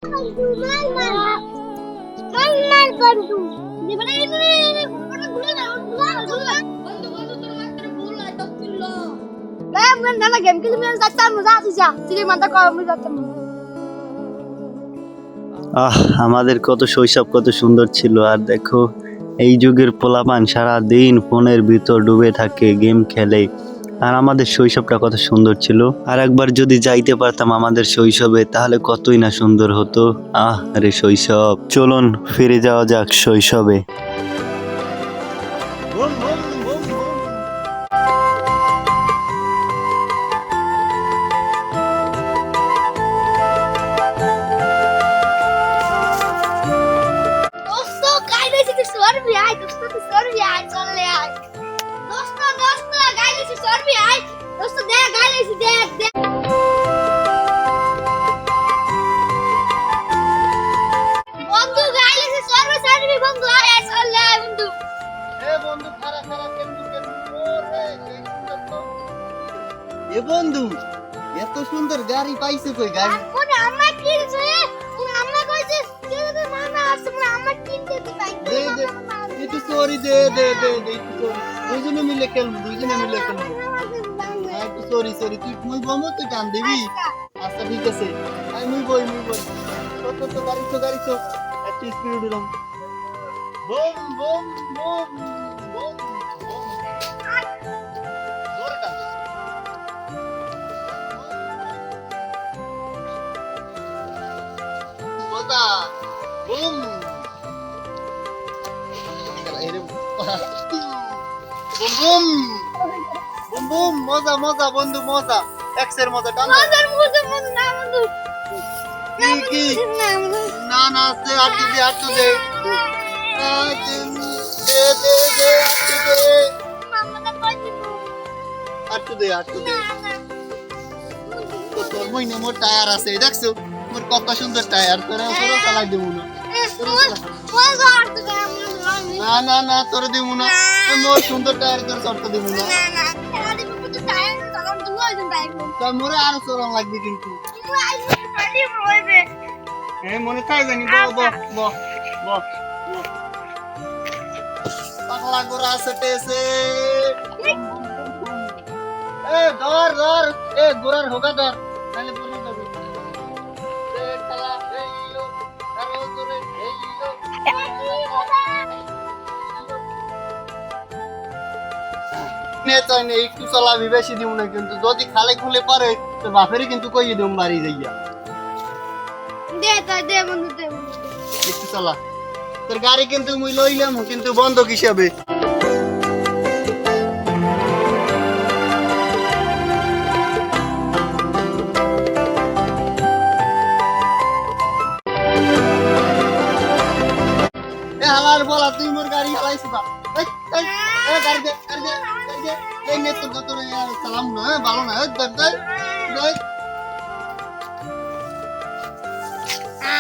আমাদের কত শৈশব কত সুন্দর ছিল। আর দেখো এই যুগের পোলাপান সারা দিন ফোনের ভিতর ডুবে থাকে, গেম খেলে। আর আমাদের শৈশবটা কত সুন্দর ছিল। আর একবার যদি যাইতে পারতাম আমাদের শৈশবে, তাহলে কতই না সুন্দর হতো। আরে শৈশব, চলুন ফিরে যাওয়া যাক শৈশবে। এ বন্ধু, এত সুন্দর গাড়ি পাইছে কই? গাড়ি মনে আম্মা কিনছে, মনে আম্মা কইছে যে মামা আসছে, মনে আম্মা কিনতে দিবাই। একটু সরি দে একটু সরি। দুইজনে মিলে খেলবো, দুইজনে মিলে খেলবো। একটু সরি তুই মুই বমো, তুই গান দিবি? আচ্ছা ঠিক আছে, আমি মুই বই তো গাড়ি তো একটু স্পিড দিলাম। বম বম বম বম বম। জোরে টান। মজা বুম বুম বুম বুম। মজা বন্ধু, মজা এক্সের মজা। টান মজার মুজে মন না বন্ধু। কি না না সে আটু দে মামাটা কইছে আটু দে তো তোর মইনে মোর টায়ার আছে, দেখছো মোর কত সুন্দর টায়ার। তোরা চালাই দেবো না, না তোর দিব না। মোর সুন্দর টায়ার তোর চড়তে দিব না। তাই মোরে আরো চড়ান লাগবে কিন্তু। মনে থাকে জানি। পাগলা গোরা আছে টেসে। ধর গোরার হোগা ধর, নাহলে পড়ে যাবে। খেলা এইলো আরো জোরে এইলো। একটু চালাবি, বেশি দিব না কিন্তু। যদি খালে খুলে পারে তো বাপেরই কিন্তু কইয়ে দেব বাড়ি যাইয়া। একটু চালা, তোর গাড়ি কিন্তু মুই লইলাম কিন্তু বন্ধক হিসাবে। হালার বলা, তুই মোর গাড়ি হালাইছি বা। গাড়ি দে এই নে তোর চালাম না, ভালো না। আ